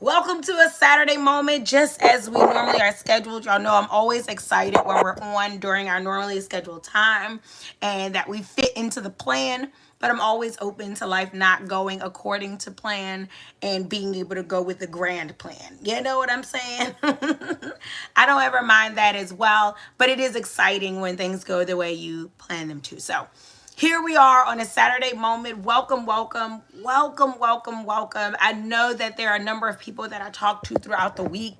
Welcome to a Saturday moment, just as we normally are scheduled. Y'all know I'm always excited when we're on during our normally scheduled time and that we fit into the plan. But I'm always open to life not going according to plan and being able to go with the grand plan. You know what I'm saying? I don't ever mind that as well, but it is exciting when things go the way you plan them to. So, here we are on a Saturday moment. Welcome, welcome, welcome, welcome, welcome. I know that there are a number of people that I talk to throughout the week.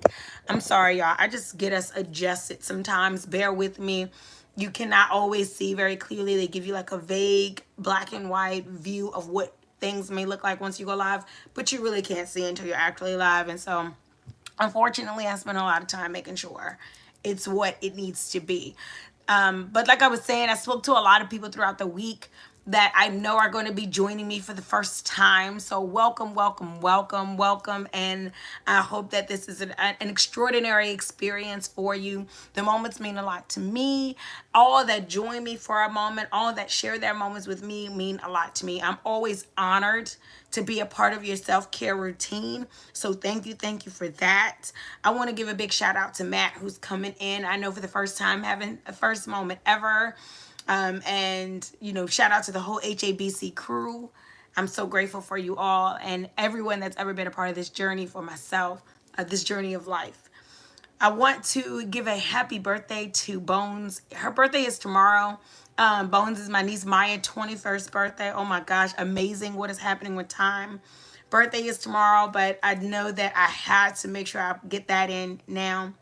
I'm sorry, y'all. I just get us adjusted sometimes. Bear with me. You cannot always see very clearly. They give you like a vague black and white view of what things may look like once you go live, but you really can't see until you're actually live. And so, unfortunately, I spend a lot of time making sure it's what it needs to be. But like I was saying, I spoke to a lot of people throughout the week that I know are going to be joining me for the first time. So welcome, welcome, welcome, welcome. And I hope that this is an extraordinary experience for you. The moments mean a lot to me. All that join me for a moment, all that share their moments with me mean a lot to me. I'm always honored to be a part of your self-care routine. So thank you for that. I want to give a big shout out to Matt, who's coming in. I know for the first time, having a first moment ever. And, shout out to the whole HABC crew. I'm so grateful for you all and everyone that's ever been a part of this journey for myself, this journey of life. I want to give a happy birthday to Bones. Her birthday is tomorrow. Bones is my niece Maya's 21st birthday. Oh my gosh, amazing what is happening with time. Birthday is tomorrow, but I know that I had to make sure I get that in now.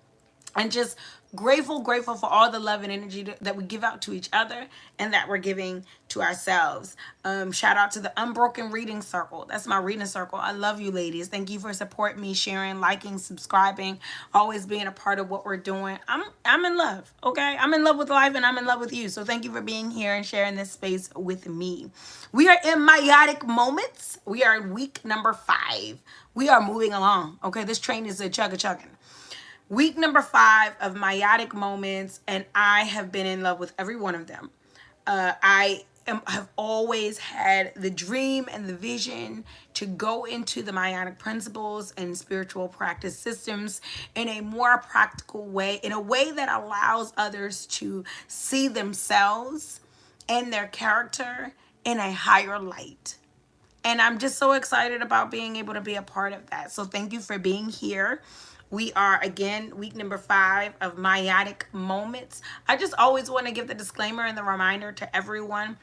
And just grateful for all the love and energy that we give out to each other and that we're giving to ourselves. Shout out to the Unbroken Reading Circle. That's my reading circle. I love you ladies. Thank you for supporting me, sharing, liking, subscribing, always being a part of what we're doing. I'm in love, okay? I'm in love with life and I'm in love with you. So thank you for being here and sharing this space with me. We are in meiotic moments. We are in week number 5. We are moving along, okay? This train is a chugga-chugging. Week number 5 of meiotic moments, and I have been in love with every one of them. Have always had the dream and the vision to go into the meiotic principles and spiritual practice systems in a more practical way, in a way that allows others to see themselves and their character in a higher light. And I'm just so excited about being able to be a part of that. So thank you for being here. We are, again, week number 5 of meiotic moments. I just always want to give the disclaimer and the reminder to everyone.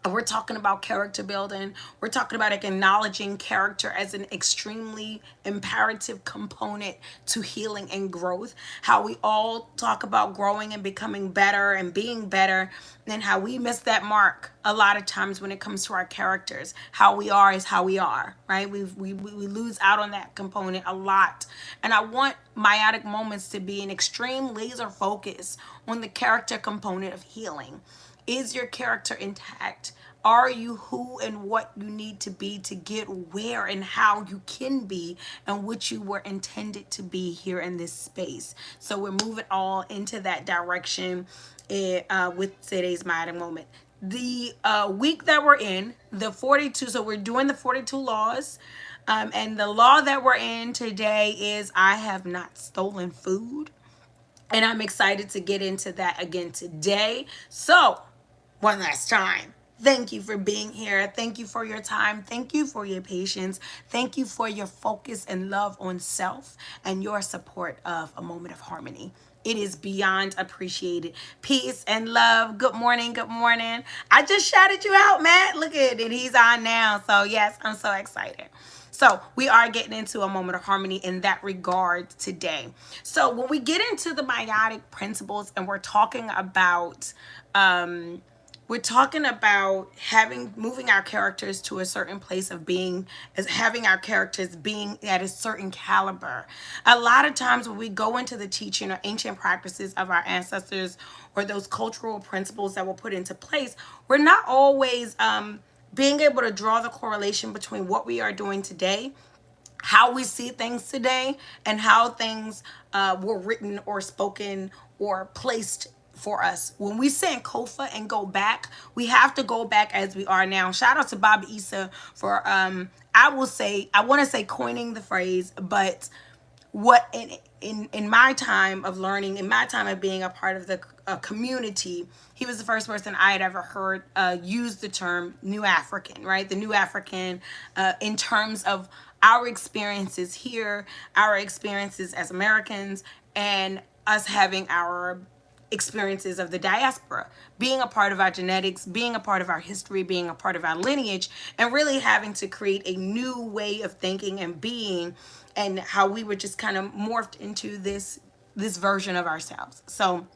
We're talking about character building. We're talking about acknowledging character as an extremely imperative component to healing and growth. How we all talk about growing and becoming better and being better, and how we miss that mark a lot of times when it comes to our characters. How we are is how we are, right? We lose out on that component a lot. And I want meiotic moments to be an extreme laser focus on the character component of healing. Is your character intact? Are you who and what you need to be to get where and how you can be and what you were intended to be here in this space? So we're moving all into that direction with today's meiotic moment. The week that we're in, the 42, so we're doing the 42 laws. And the law that we're in today is I have not stolen food. And I'm excited to get into that again today. So, one last time, thank you for being here. Thank you for your time. Thank you for your patience. Thank you for your focus and love on self and your support of a moment of harmony. It is beyond appreciated. Peace and love. Good morning. Good morning. I just shouted you out, Matt. Look at it. He's on now. So, yes, I'm so excited. So we are getting into a moment of harmony in that regard today. So when we get into the meiotic principles and we're talking about moving our characters to a certain place of being, as having our characters being at a certain caliber. A lot of times when we go into the teaching or ancient practices of our ancestors or those cultural principles that were put into place, we're not always being able to draw the correlation between what we are doing today, how we see things today, and how things were written or spoken or placed for us. When we sit in Kofa and go back, we have to go back as we are now. Shout out to Bobby Issa for I want to say coining the phrase, but what in my time of learning, in my time of being a part of the community, he was the first person I had ever heard use the term New African, right? The New African, in terms of our experiences here, our experiences as Americans, and us having our experiences of the diaspora, being a part of our genetics, being a part of our history, being a part of our lineage, and really having to create a new way of thinking and being, and how we were just kind of morphed into this version of ourselves. So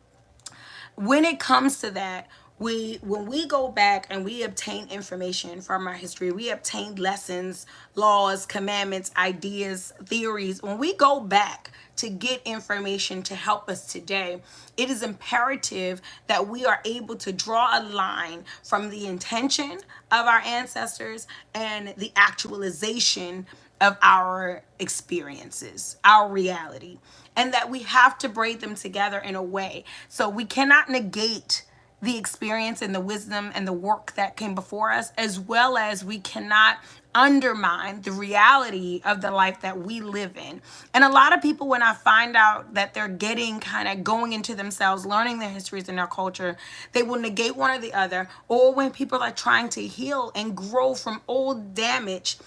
when it comes to that, when we go back and we obtain information from our history, we obtain lessons, laws, commandments, ideas, theories. When we go back to get information to help us today, it is imperative that we are able to draw a line from the intention of our ancestors and the actualization of our experiences, our reality, and that we have to braid them together in a way. So we cannot negate the experience and the wisdom and the work that came before us, as well as we cannot undermine the reality of the life that we live in. And a lot of people, when I find out that they're getting kind of going into themselves, learning their histories and their culture, they will negate one or the other. Or when people are trying to heal and grow from old damage,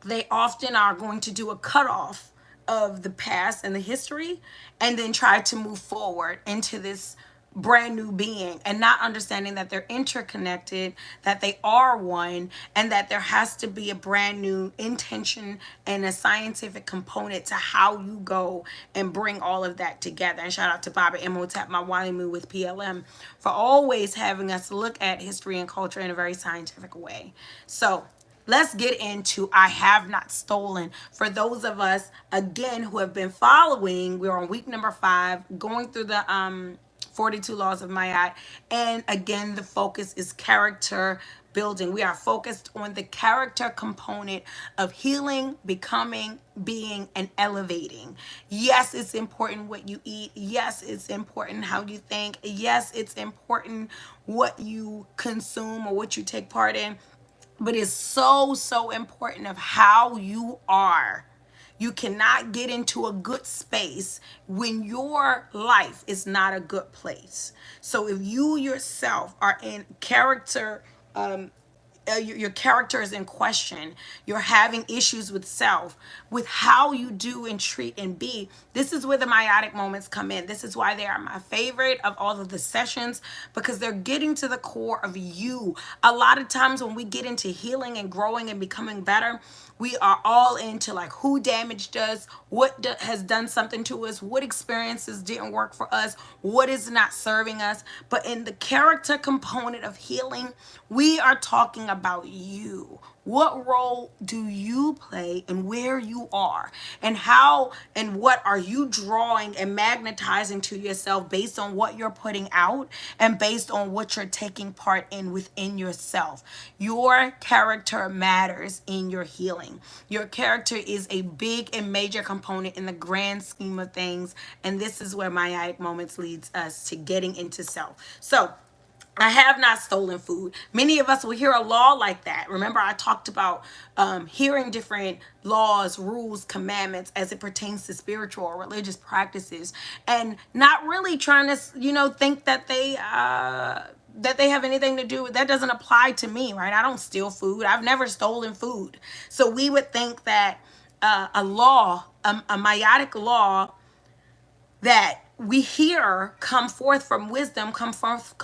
they often are going to do a cutoff of the past and the history, and then try to move forward into this brand new being, and not understanding that they're interconnected, that they are one, and that there has to be a brand new intention and a scientific component to how you go and bring all of that together. And shout out to Baba Imhotep Mawalimu with PLM for always having us look at history and culture in a very scientific way. So let's get into I Have Not Stolen. For those of us, again, who have been following, we're on week number 5, going through the 42 Laws of Mayat. And again, the focus is character building. We are focused on the character component of healing, becoming, being, and elevating. Yes, it's important what you eat. Yes, it's important how you think. Yes, it's important what you consume or what you take part in. But it's so important of how you are. You cannot get into a good space when your life is not a good place. So if you yourself are in character, your character is in question, you're having issues with self, with how you do and treat and be, this is where the meiotic moments come in. This is why they are my favorite of all of the sessions, because they're getting to the core of you. A lot of times when we get into healing and growing and becoming better, we are all into like who damaged us, what has done something to us, what experiences didn't work for us, what is not serving us. But in the character component of healing, we are talking about you. What role do you play and where you are, and how and what are you drawing and magnetizing to yourself based on what you're putting out and based on what you're taking part in within yourself. Your character matters in your healing. Your character is a big and major component in the grand scheme of things, and this is where meiotic moments leads us to getting into self. So I have not stolen food. Many of us will hear a law like that. Remember, I talked about hearing different laws, rules, commandments as it pertains to spiritual or religious practices, and not really trying to, think that they have anything to do with that. Doesn't apply to me, right? I don't steal food. I've never stolen food. So we would think that a law, a meiotic law, that we hear come forth from wisdom, come forth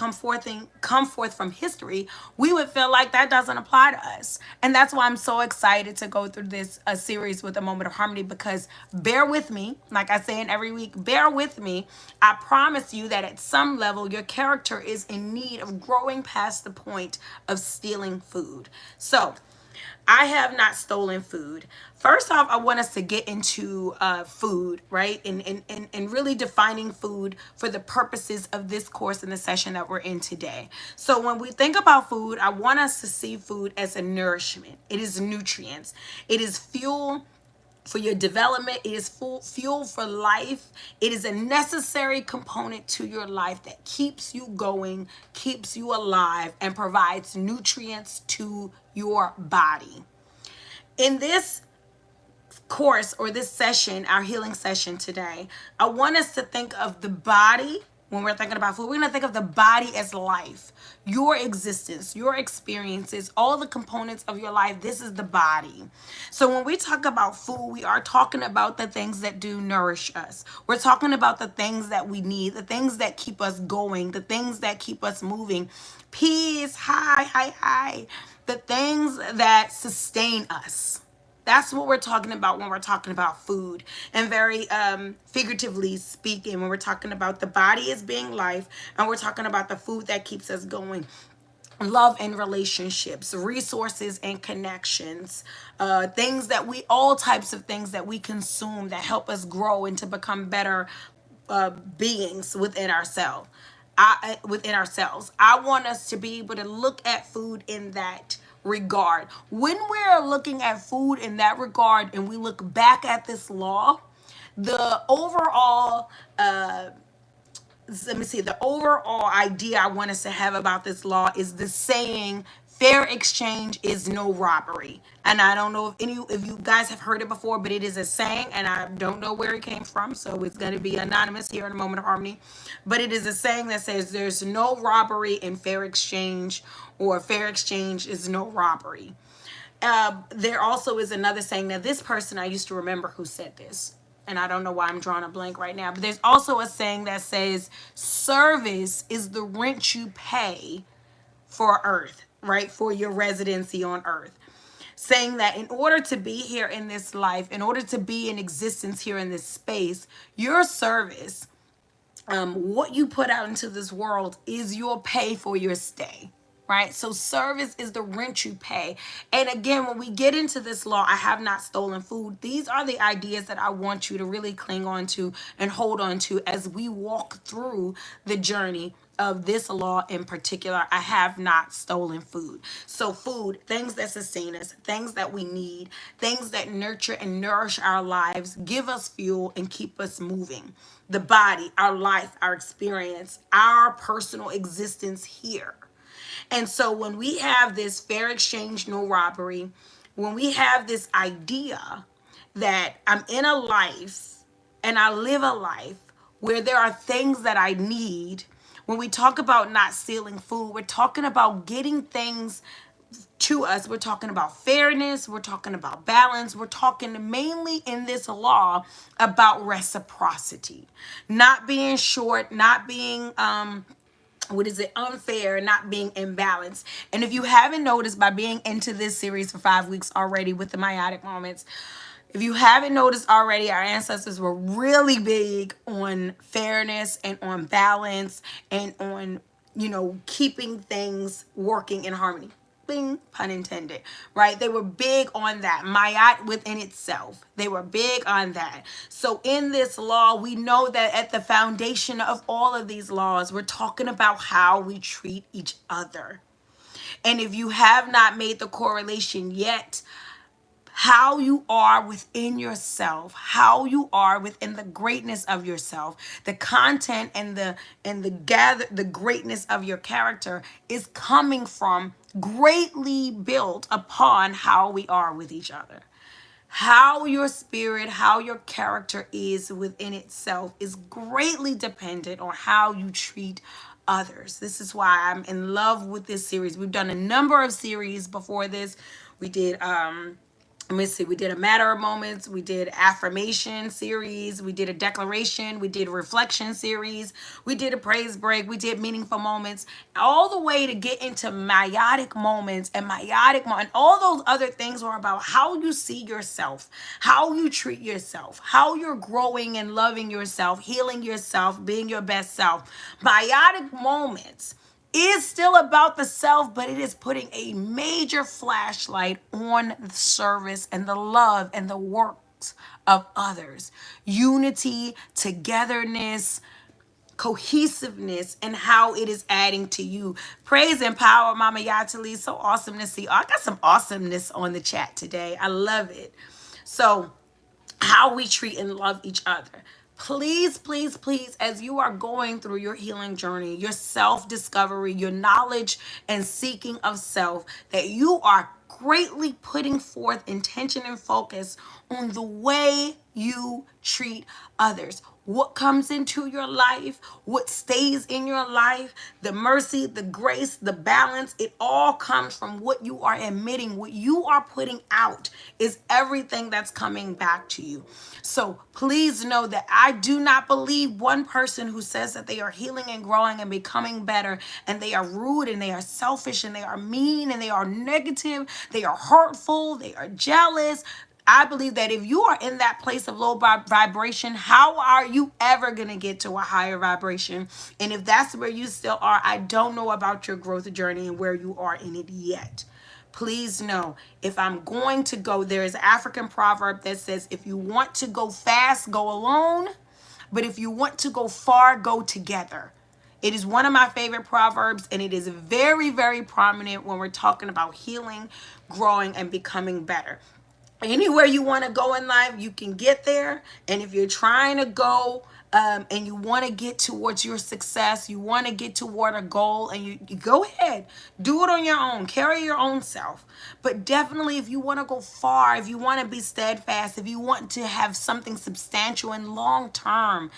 from history, we would feel like that doesn't apply to us. And that's why I'm so excited to go through this series with a Moment of Harmony, because bear with me, like I say in every week, bear with me. I promise you that at some level your character is in need of growing past the point of stealing food. So I have not stolen food. First off, I want us to get into food, right? And really defining food for the purposes of this course and the session that we're in today. So when we think about food, I want us to see food as a nourishment. It is nutrients. It is fuel for your development. It is fuel for life. It is a necessary component to your life that keeps you going, keeps you alive, and provides nutrients to your body. In this course or this session, our healing session today, I want us to think of the body. When we're thinking about food, we're going to think of the body as life, your existence, your experiences, all the components of your life. This is the body. So when we talk about food, we are talking about the things that do nourish us. We're talking about the things that we need, the things that keep us going, the things that keep us moving. Peace, hi. The things that sustain us. That's what we're talking about when we're talking about food. And very figuratively speaking, when we're talking about the body as being life, and we're talking about the food that keeps us going. Love and relationships, resources and connections, things that all types of things that we consume that help us grow and to become better beings within ourselves. I want us to be able to look at food in that regard. When we're looking at food in that regard and we look back at this law, the overall the overall idea I want us to have about this law is the saying, fair exchange is no robbery. And I don't know if you guys have heard it before, but it is a saying, and I don't know where it came from, so it's going to be anonymous here in a Moment of Harmony. But it is a saying that says there's no robbery in fair exchange, or fair exchange is no robbery. There also is another saying that this person, I used to remember who said this, and I don't know why I'm drawing a blank right now, but there's also a saying that says service is the rent you pay for earth, right? For your residency on earth. Saying that in order to be here in this life, in order to be in existence here in this space, your service, what you put out into this world is your pay for your stay. Right? So service is the rent you pay. And again, when we get into this law, I have not stolen food. These are the ideas that I want you to really cling on to and hold on to as we walk through the journey of this law in particular. I have not stolen food. So food, things that sustain us, things that we need, things that nurture and nourish our lives, give us fuel and keep us moving. The body, our life, our experience, our personal existence here. And so when we have this fair exchange, no robbery, when we have this idea that I'm in a life and I live a life where there are things that I need, when we talk about not stealing food, we're talking about getting things to us. We're talking about fairness. We're talking about balance. We're talking mainly in this law about reciprocity, not being short, not being unfair, not being imbalanced. And if you haven't noticed, by being into this series for 5 weeks already with the meiotic moments, if you haven't noticed already, our ancestors were really big on fairness and on balance and on, keeping things working in harmony. Bing, pun intended, right? They were big on that. Mayat within itself. They were big on that. So in this law, we know that at the foundation of all of these laws, we're talking about how we treat each other. And if you have not made the correlation yet, how you are within yourself, how you are within the greatness of yourself, the content and the greatness of your character is coming from, greatly built upon how we are with each other. How your spirit, how your character is within itself is greatly dependent on how you treat others. This is why I'm in love with this series. We've done a number of series before this. We did let me see, we did a matter of moments, we did affirmation series, we did a declaration, we did a reflection series, we did a praise break, we did meaningful moments, all the way to get into meiotic moments and and all those other things were about how you see yourself, how you treat yourself, how you're growing and loving yourself, healing yourself, being your best self. Meiotic moments is still about the self, but it is putting a major flashlight on the service and the love and the works of others. Unity, togetherness, cohesiveness, and how it is adding to you. Praise and power, Mama Yatali. So awesome to see. I got some awesomeness on the chat today. I love it. So how we treat and love each other. Please, please, please, as you are going through your healing journey, your self discovery, your knowledge and seeking of self, that you are greatly putting forth intention and focus on the way you treat others. What comes into your life, what stays in your life, the mercy, the grace, the balance, it all comes from what you are admitting. What you are putting out is everything that's coming back to you. So please know that I do not believe one person who says that they are healing and growing and becoming better, and they are rude and they are selfish and they are mean and they are negative, they are hurtful, they are jealous. I believe that if you are in that place of low vibration, how are you ever going to get to a higher vibration? And if that's where you still are, I don't know about your growth journey and where you are in it yet. Please know, if I'm going to go, there is an African proverb that says, if you want to go fast, go alone. But if you want to go far, go together. It is one of my favorite proverbs, and it is very, very prominent when we're talking about healing, growing, and becoming better. Anywhere you want to go in life, you can get there. And if you're trying to go and you want to get towards your success, you want to get toward a goal, and you go ahead, do it on your own, carry your own self. But definitely, if you want to go far, if you want to be steadfast, if you want to have something substantial and long term,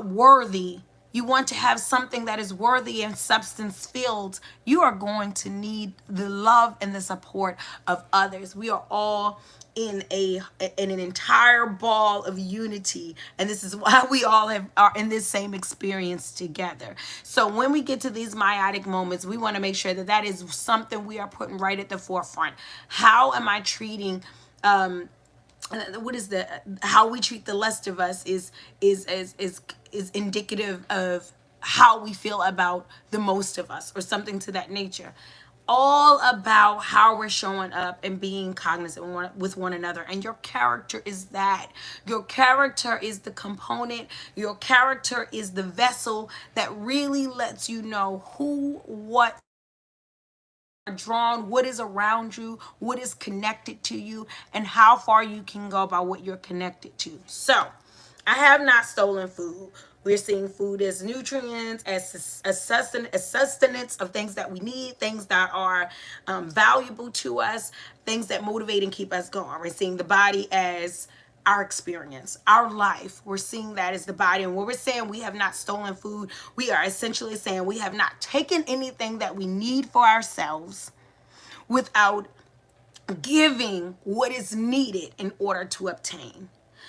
worthy, you want to have something that is worthy and substance filled, you are going to need the love and the support of others. We are all in an entire ball of unity, and this is why we all are in this same experience together. So when we get to these meiotic moments, we want to make sure that that is something we are putting right at the forefront. How am I treating what is the how we treat the less of us is indicative of how we feel about the most of us, or something to that nature. All about how we're showing up and being cognizant with one another. And your character is that. Your character is the component. Your character is the vessel that really lets you know who, what, drawn, what is around you, what is connected to you, and how far you can go by what you're connected to. So I have not stolen food. We're seeing food as nutrients, as sustenance of things that we need, things that are valuable to us, things that motivate and keep us going. We're seeing the body as our experience, our life. We're seeing that as the body. And when we're saying we have not stolen food, we are essentially saying we have not taken anything that we need for ourselves without giving what is needed in order to obtain.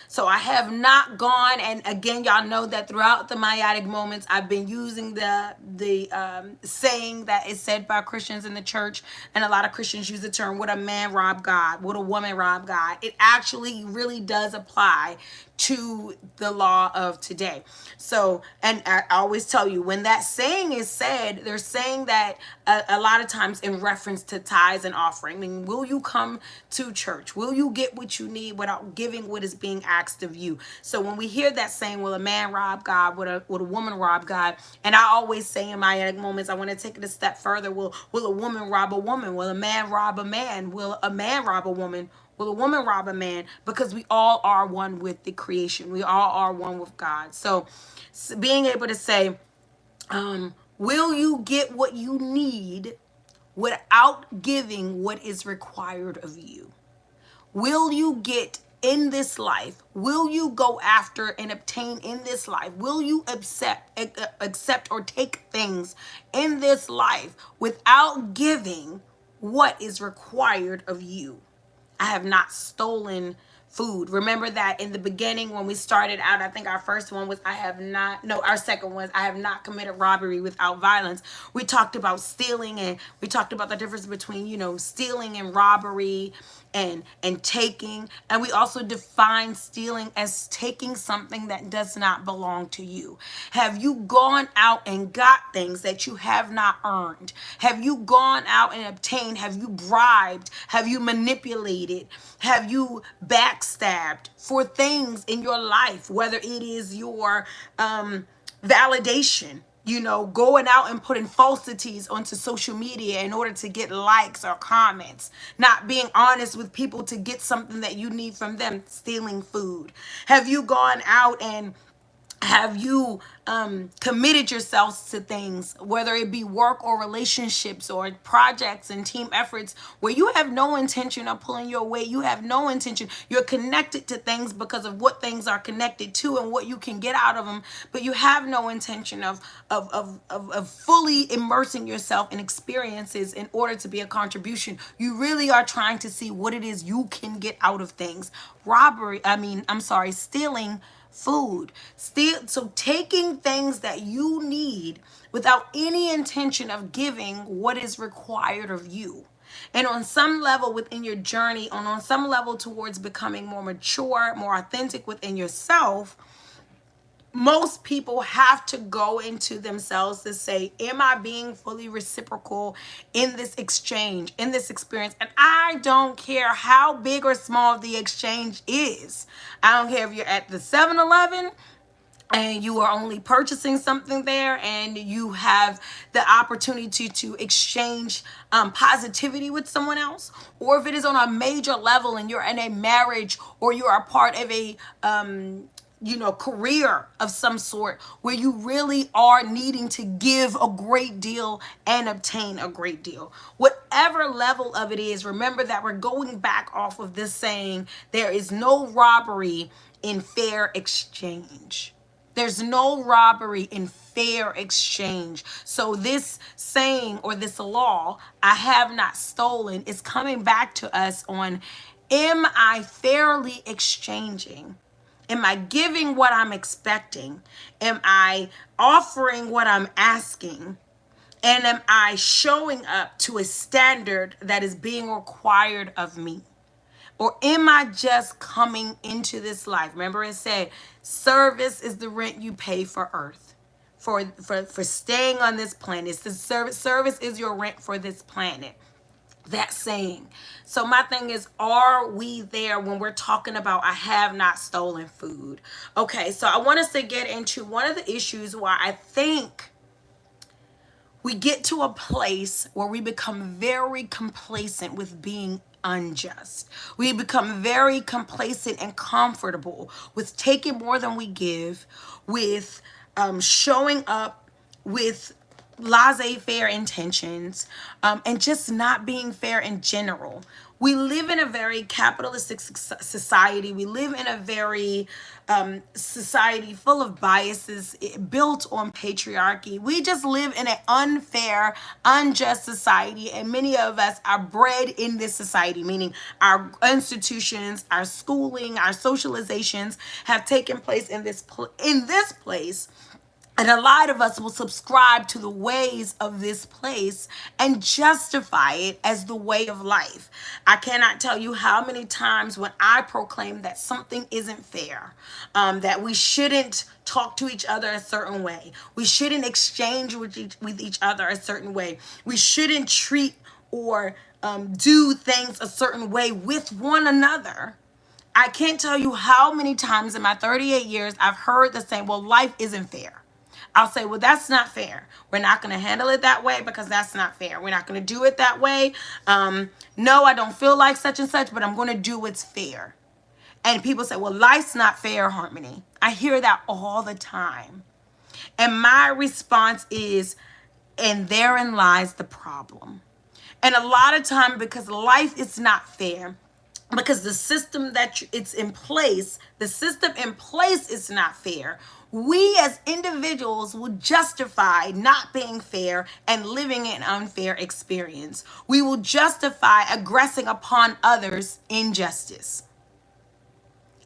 So I have not gone, and again, y'all know that throughout the meiotic moments, I've been using the saying that is said by Christians in the church, and a lot of Christians use the term, "Would a man rob God? Would a woman rob God?" It actually really does apply to the law of today. So, and I always tell you, when that saying is said, they're saying that a lot of times in reference to tithes and offering. I mean, will you come to church? Will you get what you need without giving what is being asked of you? So when we hear that saying, will a man rob God? Would a woman rob God? And I always say in my moments, I want to take it a step further. Will a woman rob a woman? Will a man rob a man? Will a man rob a woman? Will a woman rob a man? Because we all are one with the creation. We all are one with God. So being able to say, will you get what you need without giving what is required of you? Will you get in this life? Will you go after and obtain in this life? Will you accept or take things in this life without giving what is required of you? I have not stolen food. Remember that in the beginning when we started out, I think our first one was our second was I have not committed robbery without violence. We talked about stealing, and we talked about the difference between, stealing and robbery and taking. And we also define stealing as taking something that does not belong to you. Have you gone out and got things that you have not earned? Have you gone out and obtained? Have you bribed? Have you manipulated? Have you backstabbed for things in your life, whether it is your validation? going out and putting falsities onto social media in order to get likes or comments, not being honest with people to get something that you need from them, stealing food? Have you gone out and have you committed yourselves to things, whether it be work or relationships or projects and team efforts, where you have no intention of pulling your weight? You have no intention. You're connected to things because of what things are connected to and what you can get out of them, but you have no intention of fully immersing yourself in experiences in order to be a contribution. You really are trying to see what it is you can get out of things. Stealing food. So taking things that you need without any intention of giving what is required of you. And on some level within your journey, on some level towards becoming more mature, more authentic within yourself, most people have to go into themselves to say, am I being fully reciprocal in this exchange, in this experience? And I don't care how big or small the exchange is. I don't care if you're at the 7-Eleven and you are only purchasing something there and you have the opportunity to exchange positivity with someone else, or if it is on a major level and you're in a marriage or you are a part of a career of some sort where you really are needing to give a great deal and obtain a great deal. Whatever level of it is, remember that we're going back off of this saying, there is no robbery in fair exchange. There's no robbery in fair exchange. So this saying or this law, I have not stolen, is coming back to us on, am I fairly exchanging? Am I giving what I'm expecting? Am I offering what I'm asking? And am I showing up to a standard that is being required of me? Or am I just coming into this life? Remember it said, service is the rent you pay for earth. For staying on this planet. It's the service is your rent for this planet. That saying. So my thing is, are we there when we're talking about I have not stolen food? Okay, so I want us to get into one of the issues why I think we get to a place where we become very complacent with being unjust. We become very complacent and comfortable with taking more than we give, with showing up with laissez-faire intentions, and just not being fair in general. We live in a very capitalistic society. We live in a very society full of biases built on patriarchy. We just live in an unfair, unjust society, and many of us are bred in this society, meaning our institutions, our schooling, our socializations have taken place in this place. And a lot of us will subscribe to the ways of this place and justify it as the way of life. I cannot tell you how many times when I proclaim that something isn't fair, that we shouldn't talk to each other a certain way. We shouldn't exchange with each other a certain way. We shouldn't treat or do things a certain way with one another. I can't tell you how many times in my 38 years I've heard the saying, well, life isn't fair. I'll say, well, that's not fair. We're not going to handle it that way because that's not fair. We're not going to do it that way. No, I don't feel like such and such, but I'm going to do what's fair. And people say, well, life's not fair, Harmony. I hear that all the time. And my response is, and therein lies the problem. And a lot of time, because life is not fair, because the system that it's in place, the system in place is not fair. We as individuals will justify not being fair and living an unfair experience. We will justify aggressing upon others injustice.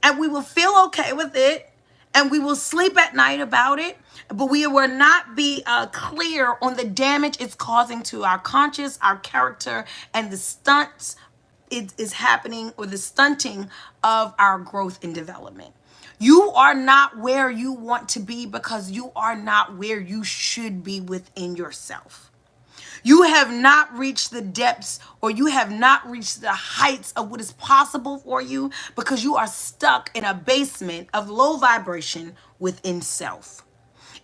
And we will feel okay with it. And we will sleep at night about it. But we will not be clear on the damage it's causing to our conscience, our character, and the stunts it is happening, or the stunting of our growth and development. You are not where you want to be because you are not where you should be within yourself. You have not reached the depths, or you have not reached the heights of what is possible for you because you are stuck in a basement of low vibration within self.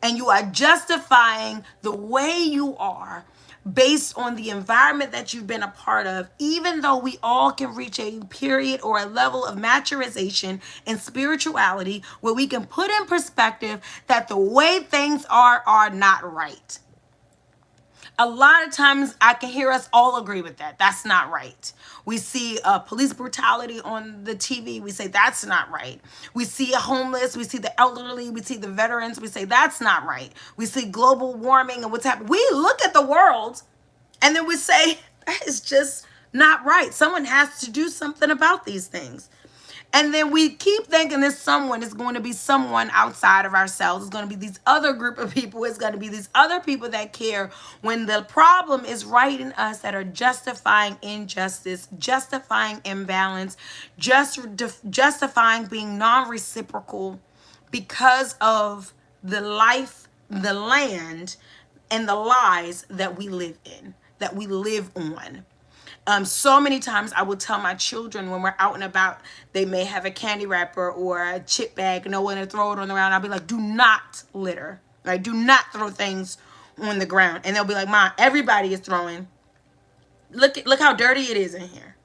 and you are justifying the way you are based on the environment that you've been a part of, even though we all can reach a period or a level of maturization in spirituality where we can put in perspective that the way things are not right. A lot of times I can hear us all agree with that. That's not right. We see police brutality on the TV. We say that's not right. We see a homeless. We see the elderly. We see the veterans. We say that's not right. We see global warming and what's happening. We look at the world and then we say that is just not right. Someone has to do something about these things. And then we keep thinking this someone is going to be someone outside of ourselves. It's going to be these other group of people. It's going to be these other people that care, when the problem is right in us, that are justifying injustice, justifying imbalance, justifying being non-reciprocal because of the life, the land, and the lies that we live in, that we live on. So many times I will tell my children when we're out and about, they may have a candy wrapper or a chip bag, no one to throw it on the ground. I'll be like, do not litter, right? Do not throw things on the ground. And they'll be like, Mom, everybody is throwing. Look how dirty it is in here.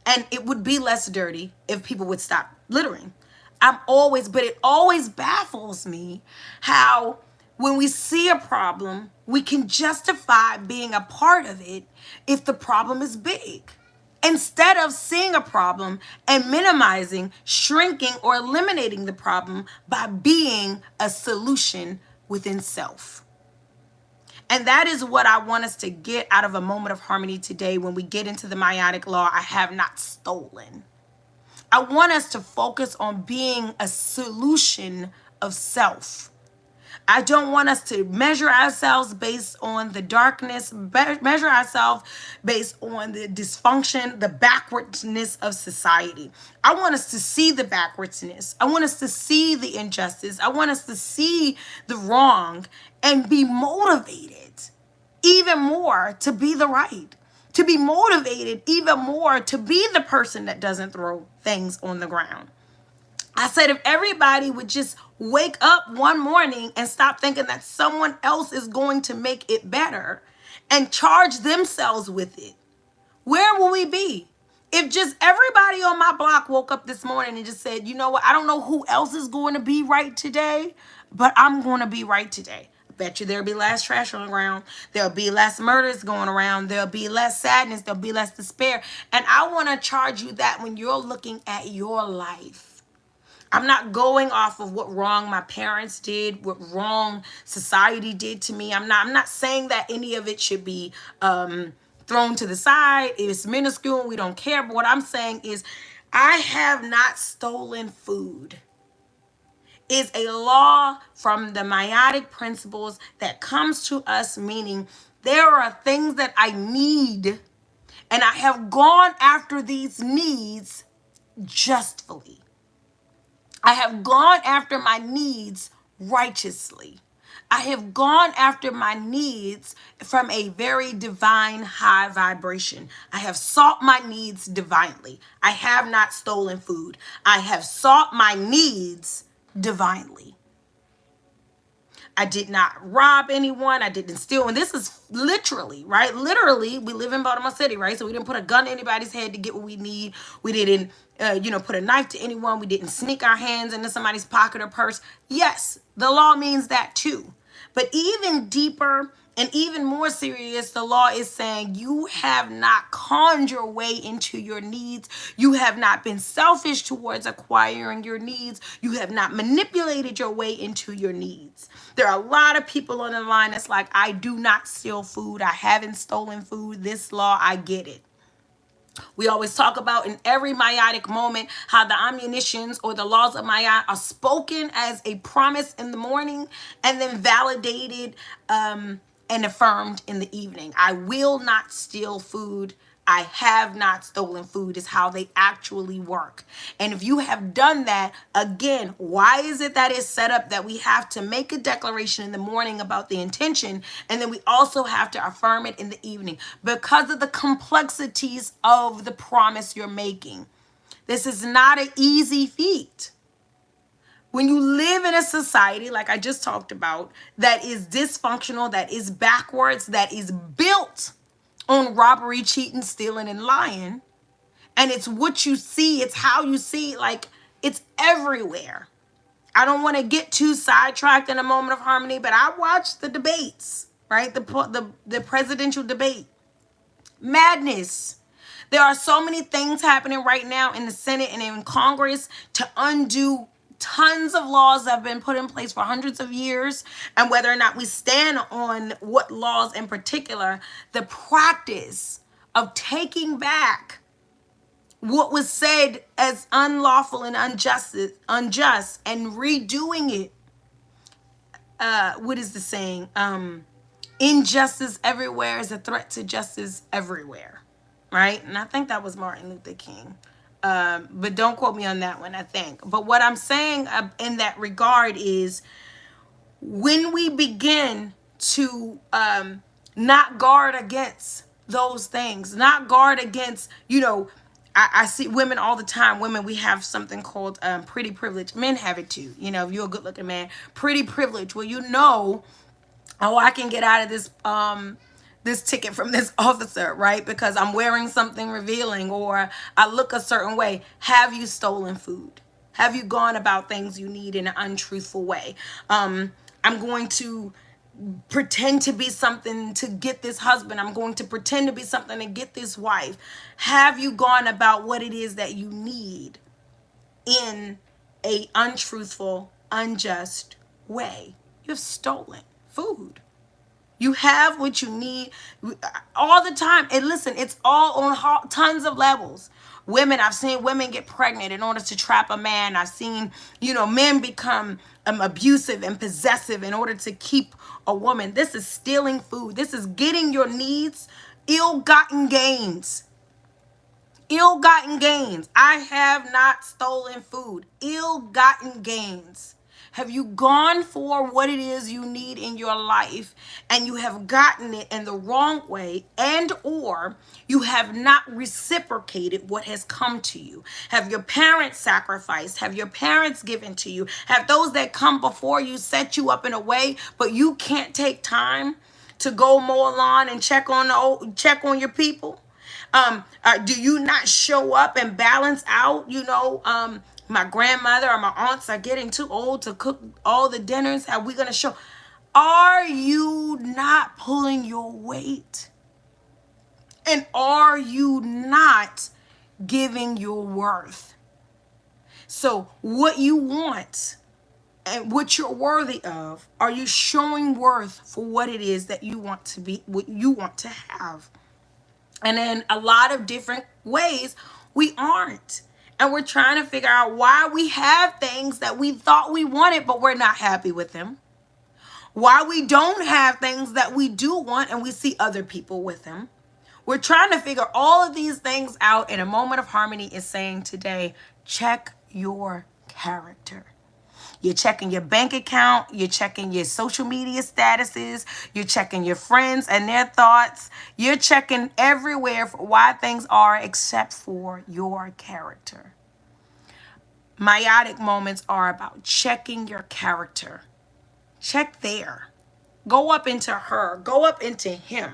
And it would be less dirty if people would stop littering. But it always baffles me how when we see a problem, we can justify being a part of it if the problem is big. Instead of seeing a problem and minimizing, shrinking, or eliminating the problem by being a solution within self. And that is what I want us to get out of a moment of harmony today when we get into the meiotic law. I have not stolen. I want us to focus on being a solution of self. I don't want us to measure ourselves based on the darkness, measure ourselves based on the dysfunction, the backwardness of society. I want us to see the backwardness. I want us to see the injustice. I want us to see the wrong and be motivated even more to be the right, to be motivated even more to be the person that doesn't throw things on the ground. I said if everybody would just wake up one morning and stop thinking that someone else is going to make it better and charge themselves with it, where will we be? If just everybody on my block woke up this morning and just said, you know what, I don't know who else is going to be right today, but I'm going to be right today. I bet you there'll be less trash on the ground. There'll be less murders going around. There'll be less sadness. There'll be less despair. And I want to charge you that when you're looking at your life. I'm not going off of what wrong my parents did, what wrong society did to me. I'm not saying that any of it should be thrown to the side. It's minuscule and we don't care. But what I'm saying is I have not stolen food. Is a law from the meiotic principles that comes to us, meaning there are things that I need and I have gone after these needs justly. I have gone after my needs righteously. I have gone after my needs from a very divine high vibration. I have sought my needs divinely. I have not stolen food. I have sought my needs divinely. I did not rob anyone. I didn't steal. And this is literally, right? Literally, we live in Baltimore City, right? So we didn't put a gun to anybody's head to get what we need. We didn't, put a knife to anyone. We didn't sneak our hands into somebody's pocket or purse. Yes, the law means that too. But even deeper and even more serious, the law is saying you have not conned your way into your needs. You have not been selfish towards acquiring your needs. You have not manipulated your way into your needs. There are a lot of people on the line that's like, I do not steal food. I haven't stolen food. This law, I get it. We always talk about in every meiotic moment how the omniscience or the laws of Ma'at are spoken as a promise in the morning and then validated and affirmed in the evening. I will not steal food. I have not stolen food is how they actually work. And if you have done that, again, why is it that it's set up that we have to make a declaration in the morning about the intention and then we also have to affirm it in the evening? Because of the complexities of the promise you're making. This is not an easy feat. When you live in a society, like I just talked about, that is dysfunctional, that is backwards, that is built on robbery, cheating, stealing, and lying, and it's what you see, it's how you see, like it's everywhere. I don't want to get too sidetracked in a moment of harmony, but I watched the debates, right? The presidential debate. Madness. There are so many things happening right now in the Senate and in Congress to undo tons of laws that have been put in place for hundreds of years. And whether or not we stand on what laws in particular, the practice of taking back what was said as unlawful and unjust and redoing it. What is the saying? Injustice everywhere is a threat to justice everywhere, right? And I think that was Martin Luther King. But don't quote me on that one, I think. But what I'm saying in that regard is when we begin to not guard against those things, not guard against, I see women all the time. Women, we have something called pretty privilege. Men have it too. If you're a good looking man, pretty privilege. Well, oh, I can get out of this ticket from this officer, right? Because I'm wearing something revealing or I look a certain way. Have you stolen food? Have you gone about things you need in an untruthful way? I'm going to pretend to be something to get this husband. I'm going to pretend to be something to get this wife. Have you gone about what it is that you need in a untruthful, unjust way? You've stolen food. You have what you need all the time. And listen, it's all on tons of levels. I've seen women get pregnant in order to trap a man. I've seen, men become abusive and possessive in order to keep a woman. This is stealing food. This is getting your needs, ill-gotten gains. Ill-gotten gains. I have not stolen food. Ill-gotten gains. Have you gone for what it is you need in your life and you have gotten it in the wrong way, and or you have not reciprocated what has come to you? Have your parents sacrificed? Have your parents given to you? Have those that come before you set you up in a way, but you can't take time to go mow a lawn and check on your people? Do you not show up and balance out? My grandmother or my aunts are getting too old to cook all the dinners. Are we going to show? Are you not pulling your weight? And are you not giving your worth? So what you want and what you're worthy of, are you showing worth for what it is that you want to be, what you want to have? And in a lot of different ways, we aren't. And we're trying to figure out why we have things that we thought we wanted, but we're not happy with them. Why we don't have things that we do want and we see other people with them. We're trying to figure all of these things out. And a moment of harmony is saying today, check your character. You're checking your bank account. You're checking your social media statuses. You're checking your friends and their thoughts. You're checking everywhere for why things are except for your character. Meiotic moments are about checking your character. Check there. Go up into her. Go up into him.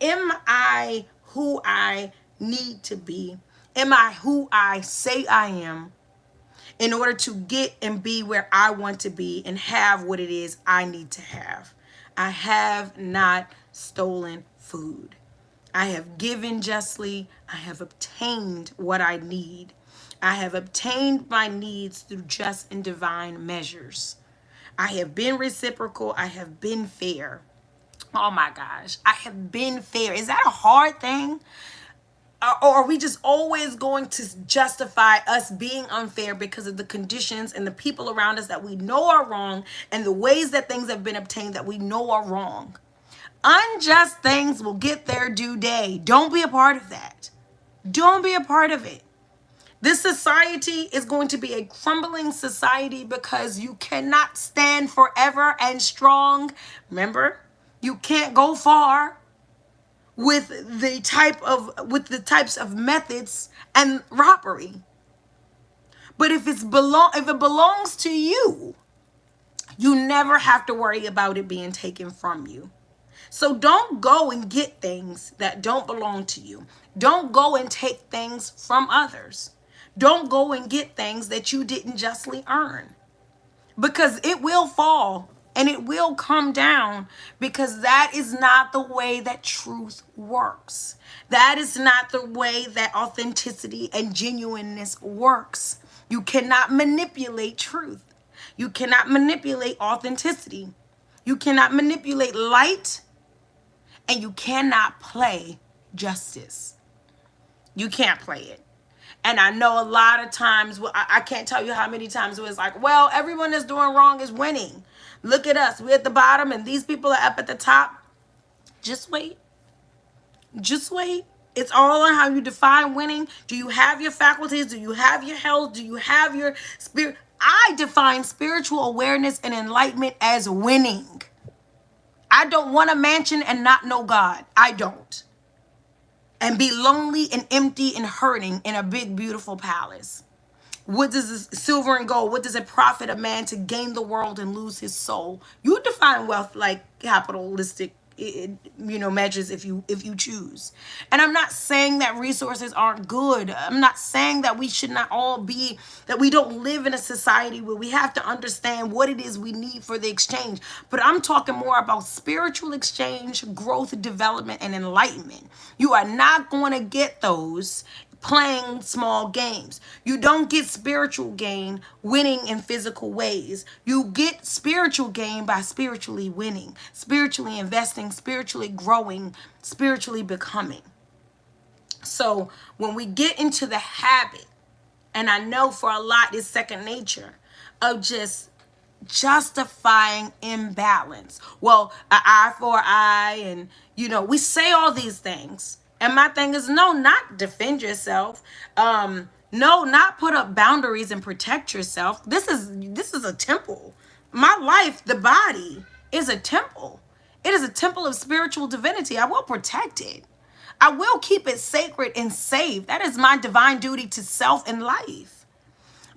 Am I who I need to be? Am I who I say I am? In order to get and be where I want to be and have what it is I need to have. I have not stolen food. I have given justly. I have obtained what I need. I have obtained my needs through just and divine measures. I have been reciprocal. I have been fair. Oh my gosh. I have been fair. Is that a hard thing? Or are we just always going to justify us being unfair because of the conditions and the people around us that we know are wrong and the ways that things have been obtained that we know are wrong? Unjust things will get their due day. Don't be a part of that. Don't be a part of it. This society is going to be a crumbling society because you cannot stand forever and strong. Remember, you can't go far with the types of methods and robbery. But if it belongs to you, you never have to worry about it being taken from you. So don't go and get things that don't belong to you. Don't go and take things from others. Don't go and get things that you didn't justly earn, because it will fall and it will come down, because that is not the way that truth works. That is not the way that authenticity and genuineness works. You cannot manipulate truth. You cannot manipulate authenticity. You cannot manipulate light, and you cannot play justice. You can't play it. And I know a lot of times, well, I can't tell you how many times it was like, well, everyone that's doing wrong is winning. Look at us. We're at the bottom and these people are up at the top. Just wait. Just wait. It's all on how you define winning. Do you have your faculties? Do you have your health? Do you have your spirit? I define spiritual awareness and enlightenment as winning. I don't want a mansion and not know God. I don't. And be lonely and empty and hurting in a big, beautiful palace. What does this silver and gold? What does it profit a man to gain the world and lose his soul? You define wealth like capitalistic, measures if you choose. And I'm not saying that resources aren't good. I'm not saying that we should not all be, that we don't live in a society where we have to understand what it is we need for the exchange. But I'm talking more about spiritual exchange, growth, development, and enlightenment. You are not going to get those playing small games. You don't get spiritual gain winning in physical ways. You get spiritual gain by spiritually winning, spiritually investing, spiritually growing, spiritually becoming. So when we get into the habit, and I know for a lot it's second nature, of just justifying imbalance. Well, an eye for an eye, and we say all these things. And my thing is, no, not defend yourself. No, not put up boundaries and protect yourself. This is a temple. My life, the body, is a temple. It is a temple of spiritual divinity. I will protect it. I will keep it sacred and safe. That is my divine duty to self and life.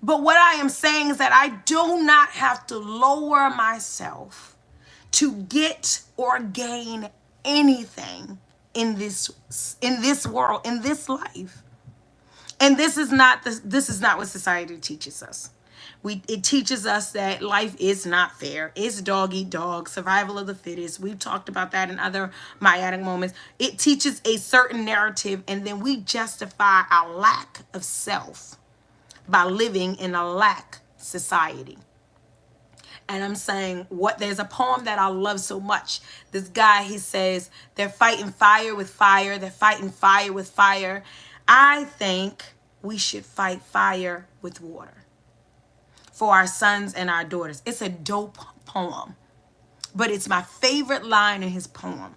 But what I am saying is that I do not have to lower myself to get or gain anything in this world, in this life. And this is not what society teaches us. It teaches us that life is not fair. It's dog eat dog, survival of the fittest. We've talked about that in other myatic moments. It teaches a certain narrative, and then we justify our lack of self by living in a lack society. And I'm saying, there's a poem that I love so much. This guy, he says, they're fighting fire with fire. They're fighting fire with fire. I think we should fight fire with water for our sons and our daughters. It's a dope poem, but it's my favorite line in his poem.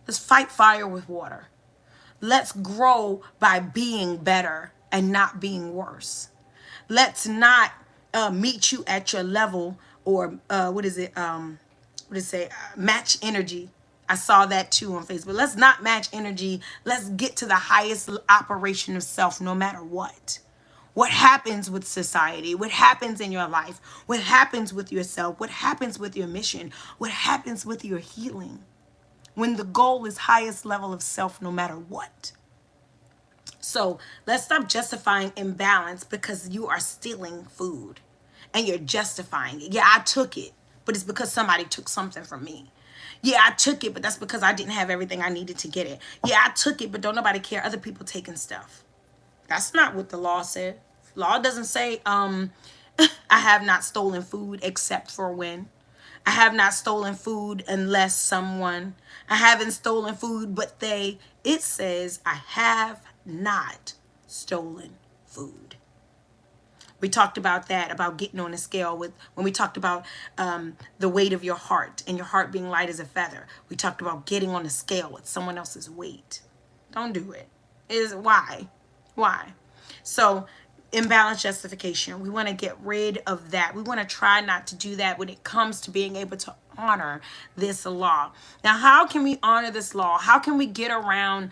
Let's fight fire with water. Let's grow by being better and not being worse. Let's not meet you at your level, or match energy. I saw that too on Facebook. Let's not match energy. Let's get to the highest operation of self, no matter what. What happens with society? What happens in your life? What happens with yourself? What happens with your mission? What happens with your healing? When the goal is highest level of self, no matter what. So let's stop justifying imbalance because you are stealing food and you're justifying it. Yeah, I took it, but it's because somebody took something from me. Yeah, I took it, but that's because I didn't have everything I needed to get it. Yeah, I took it, but don't nobody care. Other people taking stuff. That's not what the law said. Law doesn't say, I have not stolen food except for when. I have not stolen food unless someone. I haven't stolen food, but they. It says, I have not stolen food. We talked about that, about getting on a scale when we talked about the weight of your heart and your heart being light as a feather. We talked about getting on a scale with someone else's weight. Don't do it. Why? So imbalance justification. We want to get rid of that. We want to try not to do that when it comes to being able to honor this law. Now, how can we honor this law? How can we get around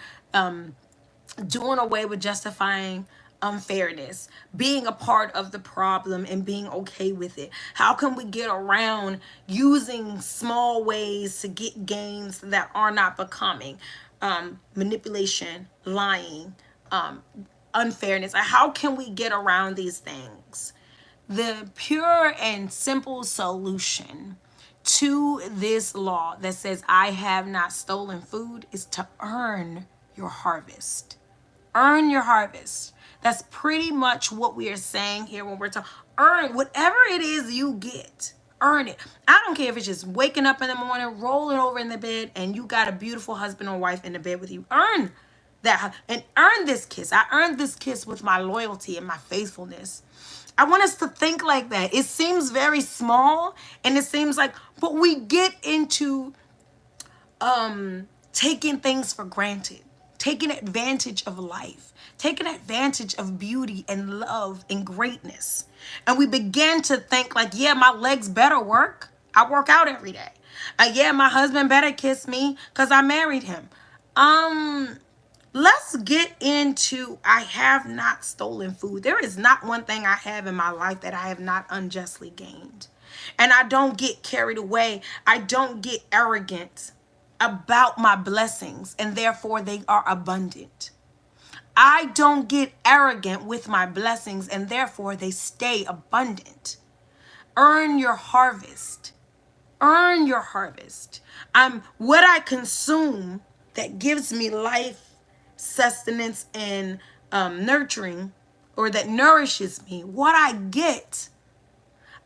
doing away with justifying unfairness, being a part of the problem and being okay with it? How can we get around using small ways to get gains that are not becoming manipulation, lying, unfairness? How can we get around these things? The pure and simple solution to this law that says I have not stolen food is to earn your harvest. Earn your harvest. That's pretty much what we are saying here when we're talking. Earn whatever it is you get. Earn it. I don't care if it's just waking up in the morning, rolling over in the bed, and you got a beautiful husband or wife in the bed with you. Earn that and earn this kiss. I earned this kiss with my loyalty and my faithfulness. I want us to think like that. It seems very small and it seems like, but we get into taking things for granted, taking advantage of life, taking advantage of beauty and love and greatness. And we begin to think like, yeah, my legs better work. I work out every day. Yeah, my husband better kiss me because I married him. Let's get into I have not stolen food. There is not one thing I have in my life that I have not unjustly gained. And I don't get carried away. I don't get arrogant about my blessings, and therefore they are abundant. I don't get arrogant with my blessings, and therefore they stay abundant. Earn your harvest. Earn your harvest. What I consume that gives me life, sustenance, and nurturing, or that nourishes me. What I get,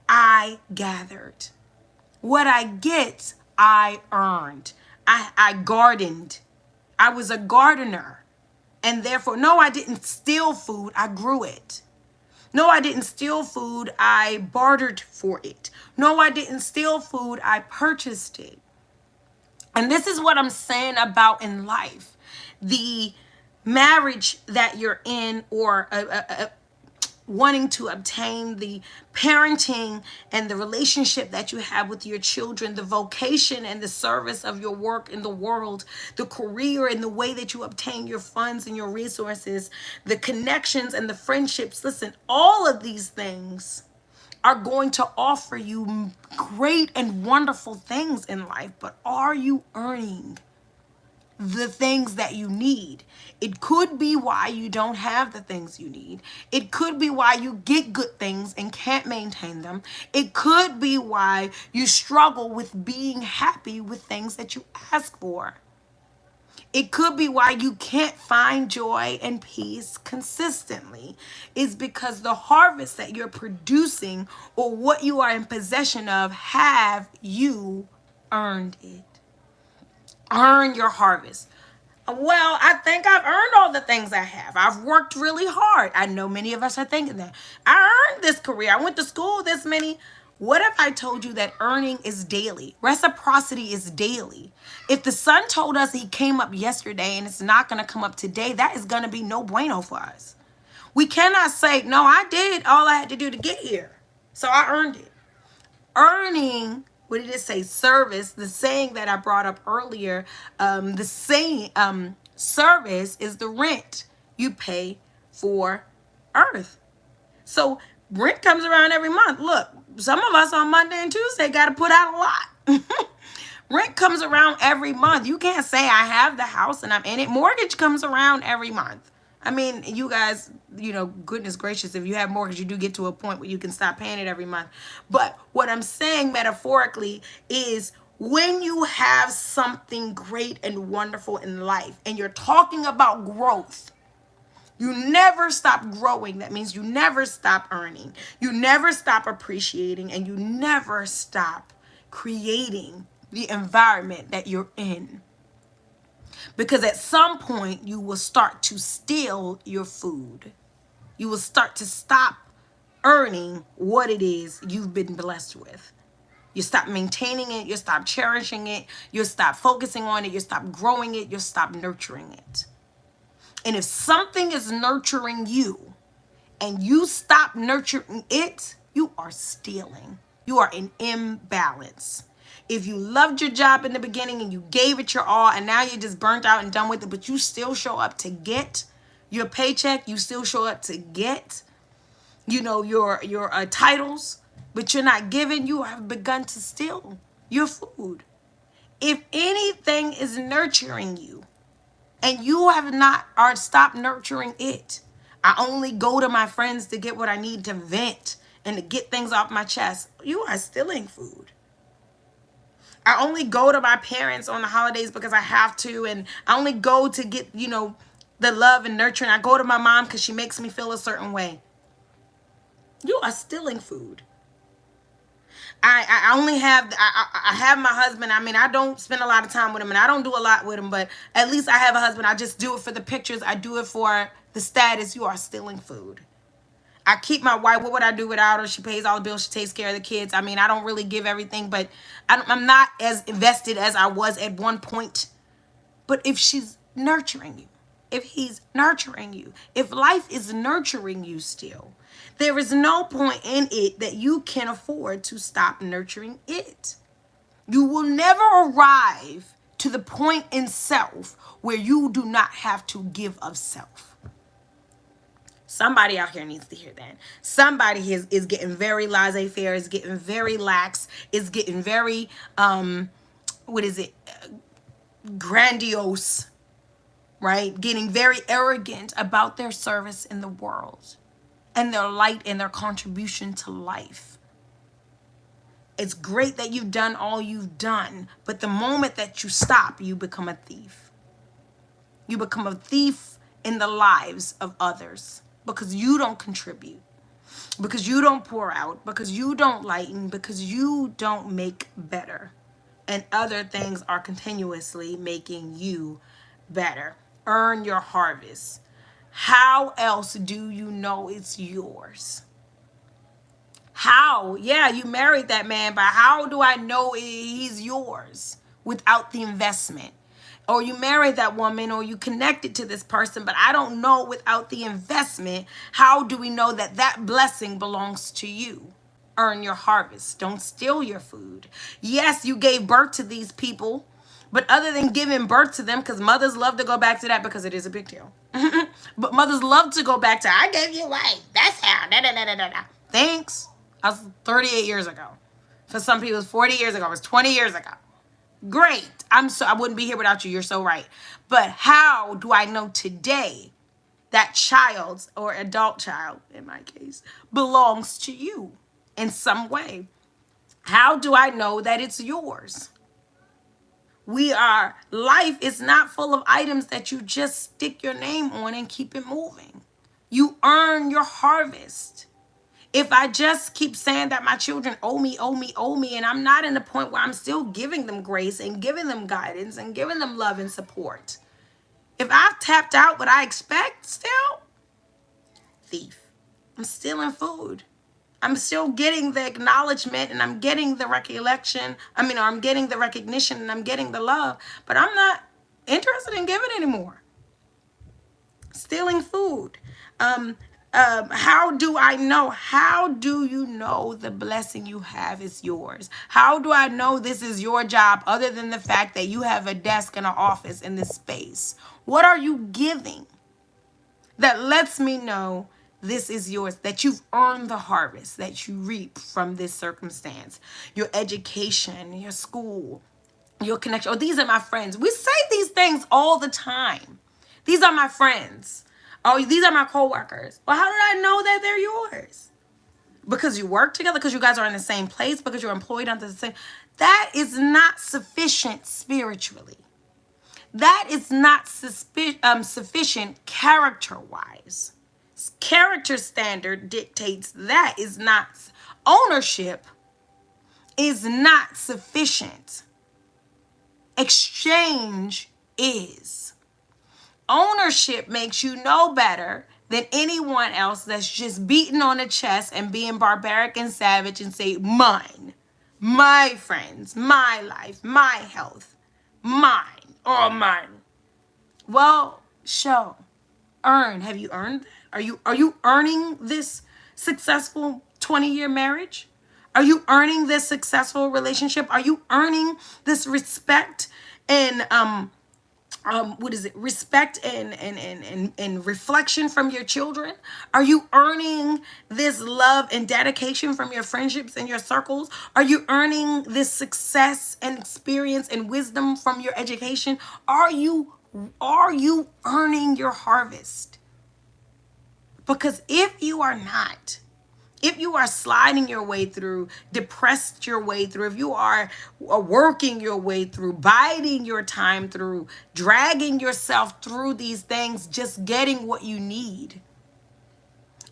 I gathered. What I get, I earned. I gardened. I was a gardener. And therefore, no, I didn't steal food. I grew it. No, I didn't steal food. I bartered for it. No, I didn't steal food. I purchased it. And this is what I'm saying about in life. The marriage that you're in, or wanting to obtain, the parenting and the relationship that you have with your children, the vocation and the service of your work in the world, the career and the way that you obtain your funds and your resources, the connections and the friendships. Listen, all of these things are going to offer you great and wonderful things in life, but are you earning the things that you need? It could be why you don't have the things you need. It could be why you get good things and can't maintain them. It could be why you struggle with being happy with things that you ask for. It could be why you can't find joy and peace consistently. Is because the harvest that you're producing, or what you are in possession of, have you earned it? Earn your harvest. Well, I think I've earned all the things I have. I've worked really hard. I know many of us are thinking that. I earned this career. I went to school this many. What if I told you that earning is daily? Reciprocity is daily. If the sun told us he came up yesterday and it's not going to come up today, that is going to be no bueno for us. We cannot say, no, I did all I had to do to get here, so I earned it. Earning, what did it say? Service, the saying that I brought up earlier, the saying, service is the rent you pay for earth. So rent comes around every month. Look, some of us on Monday and Tuesday got to put out a lot. Rent comes around every month. You can't say I have the house and I'm in it. Mortgage comes around every month. I mean, you guys, goodness gracious, if you have mortgage, you do get to a point where you can stop paying it every month. But what I'm saying metaphorically is, when you have something great and wonderful in life and you're talking about growth, you never stop growing. That means you never stop earning. You never stop appreciating, and you never stop creating the environment that you're in. Because at some point, you will start to steal your food. You will start to stop earning what it is you've been blessed with. You stop maintaining it. You stop cherishing it. You stop focusing on it. You stop growing it. You stop nurturing it. And if something is nurturing you and you stop nurturing it, you are stealing. You are in imbalance. If you loved your job in the beginning and you gave it your all and now you're just burnt out and done with it, but you still show up to get, Your paycheck, you still show up to get, your titles, but you're not giving. You have begun to steal your food. If anything is nurturing you and you have not or stopped nurturing it, I only go to my friends to get what I need to vent and to get things off my chest. You are stealing food. I only go to my parents on the holidays because I have to, and I only go to get, the love and nurturing. I go to my mom because she makes me feel a certain way. You are stealing food. I only have I have my husband. I mean, I don't spend a lot of time with him, and I don't do a lot with him, but at least I have a husband. I just do it for the pictures. I do it for the status. You are stealing food. I keep my wife. What would I do without her? She pays all the bills. She takes care of the kids. I mean, I don't really give everything, but I'm not as invested as I was at one point. But if she's nurturing you, if he's nurturing you, if life is nurturing you still, there is no point in it that you can afford to stop nurturing it. You will never arrive to the point in self where you do not have to give of self. Somebody out here needs to hear that. Somebody is getting very laissez-faire, is getting very lax, is getting very, grandiose, right? Getting very arrogant about their service in the world and their light and their contribution to life. It's great that you've done all you've done, but the moment that you stop, you become a thief. You become a thief in the lives of others because you don't contribute, because you don't pour out, because you don't lighten, because you don't make better. And other things are continuously making you better. Earn your harvest. How else do you know it's yours? How? Yeah, you married that man, but how do I know he's yours without the investment? Or you married that woman, or you connected to this person, but I don't know without the investment. How do we know that that blessing belongs to you? Earn your harvest. Don't steal your food. Yes, you gave birth to these people, but other than giving birth to them, because mothers love to go back to that because it is a big deal. But mothers love to go back to, I gave you life. That's how. Da, da, da, da, da. Thanks. I was 38 years ago. For some people, it was 40 years ago. It was 20 years ago. Great. I wouldn't be here without you. You're so right. But how do I know today that child's, or adult child in my case, belongs to you in some way? How do I know that it's yours? Life is not full of items that you just stick your name on and keep it moving. You earn your harvest. If I just keep saying that my children owe me, and I'm not in the point where I'm still giving them grace and giving them guidance and giving them love and support, if I've tapped out what I expect still, thief. I'm stealing food. I'm still getting the acknowledgement and I'm getting the recollection. I'm getting the recognition and I'm getting the love, but I'm not interested in giving anymore. Stealing food. How do I know? How do you know the blessing you have is yours? How do I know this is your job other than the fact that you have a desk and an office in this space? What are you giving that lets me know this is yours, that you've earned the harvest that you reap from this circumstance? Your education, your school, your connection. Oh, these are my friends. We say these things all the time. These are my friends. Oh, these are my coworkers. Well, how did I know that they're yours? Because you work together, because you guys are in the same place, because you're employed under the same. That is not sufficient spiritually. That is not sufficient character-wise. Character standard dictates that is not. Ownership is not sufficient. Exchange is. Ownership makes you know better than anyone else that's just beating on the chest and being barbaric and savage and say, mine, my friends, my life, my health, mine, all mine. Well, show, earn. Have you earned that? Are you earning this successful 20-year marriage? Are you earning this successful relationship? Are you earning this respect and what is it, respect and reflection from your children? Are you earning this love and dedication from your friendships and your circles? Are you earning this success and experience and wisdom from your education? Are you earning your harvest? Because if you are not, if you are sliding your way through, depressed your way through, if you are working your way through, biding your time through, dragging yourself through these things, just getting what you need,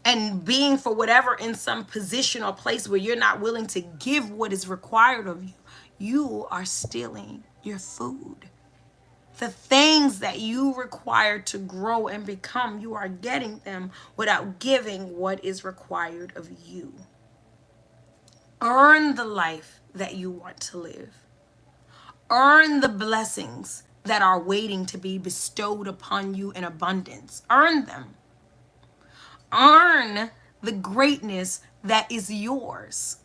and being for whatever in some position or place where you're not willing to give what is required of you, you are stealing your food. The things that you require to grow and become, you are getting them without giving what is required of you. Earn the life that you want to live. Earn the blessings that are waiting to be bestowed upon you in abundance. Earn them. Earn the greatness that is yours.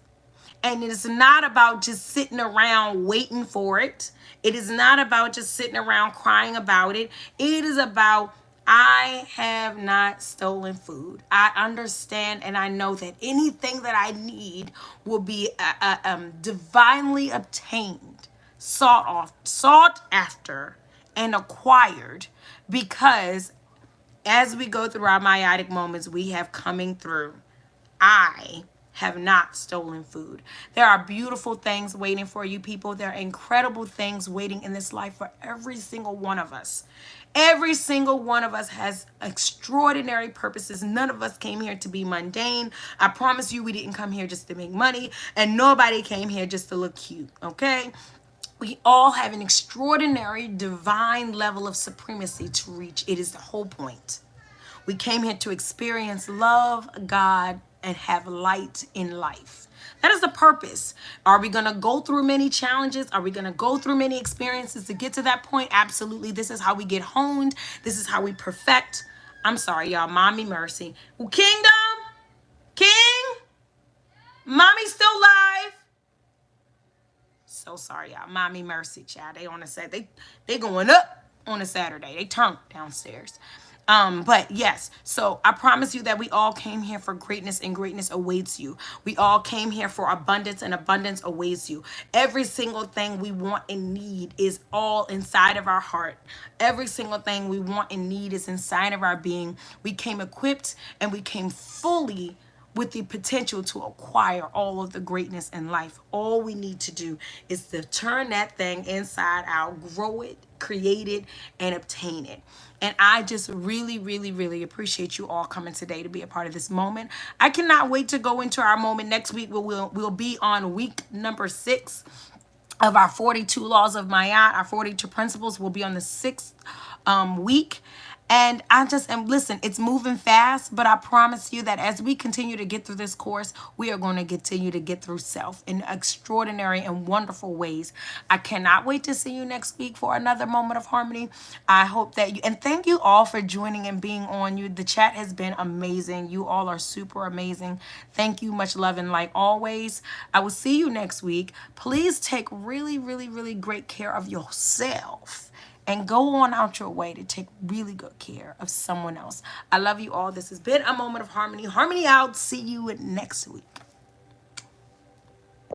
And it is not about just sitting around waiting for it. It is not about just sitting around crying about it. It is about, I have not stolen food. I understand and I know that anything that I need will be divinely obtained, sought after, and acquired, because as we go through our meiotic moments, we have coming through. I have not stolen food. There are beautiful things waiting for you, people. There are incredible things waiting in this life for every single one of us. Every single one of us has extraordinary purposes. None of us came here to be mundane. I promise you, we didn't come here just to make money, and nobody came here just to look cute, okay? We all have an extraordinary divine level of supremacy to reach. It is the whole point. We came here to experience love, God, and have light in life. That is the purpose. Are we going to go through many challenges? Are we going to go through many experiences to get to that point? Absolutely. This is how we get honed. This is how we perfect. I'm sorry, y'all. Mommy mercy. Well, Kingdom, King, Mommy still live. So sorry, y'all. Mommy mercy, child. They on the set. They going up on a Saturday. They turned downstairs. But yes, so I promise you that we all came here for greatness, and greatness awaits you. We all came here for abundance, and abundance awaits you. Every single thing we want and need is all inside of our heart. Every single thing we want and need is inside of our being. We came equipped and we came fully with the potential to acquire all of the greatness in life. All we need to do is to turn that thing inside out, grow it, create it, and obtain it. And I just really, really, really appreciate you all coming today to be a part of this moment. I cannot wait to go into our moment next week. We'll be on week number 6 of our 42 laws of Ma'at. Our 42 principles will be on the 6th week. And I just am, listen, it's moving fast, but I promise you that as we continue to get through this course, we are going to continue to get through self in extraordinary and wonderful ways. I cannot wait to see you next week for another moment of harmony. I hope that you, and thank you all for joining and being on. The chat has been amazing. You all are super amazing. Thank you. Much love and light always. I will see you next week. Please take really, really, really great care of yourself. And go on out your way to take really good care of someone else. I love you all. This has been a moment of harmony. Harmony out. See you next week.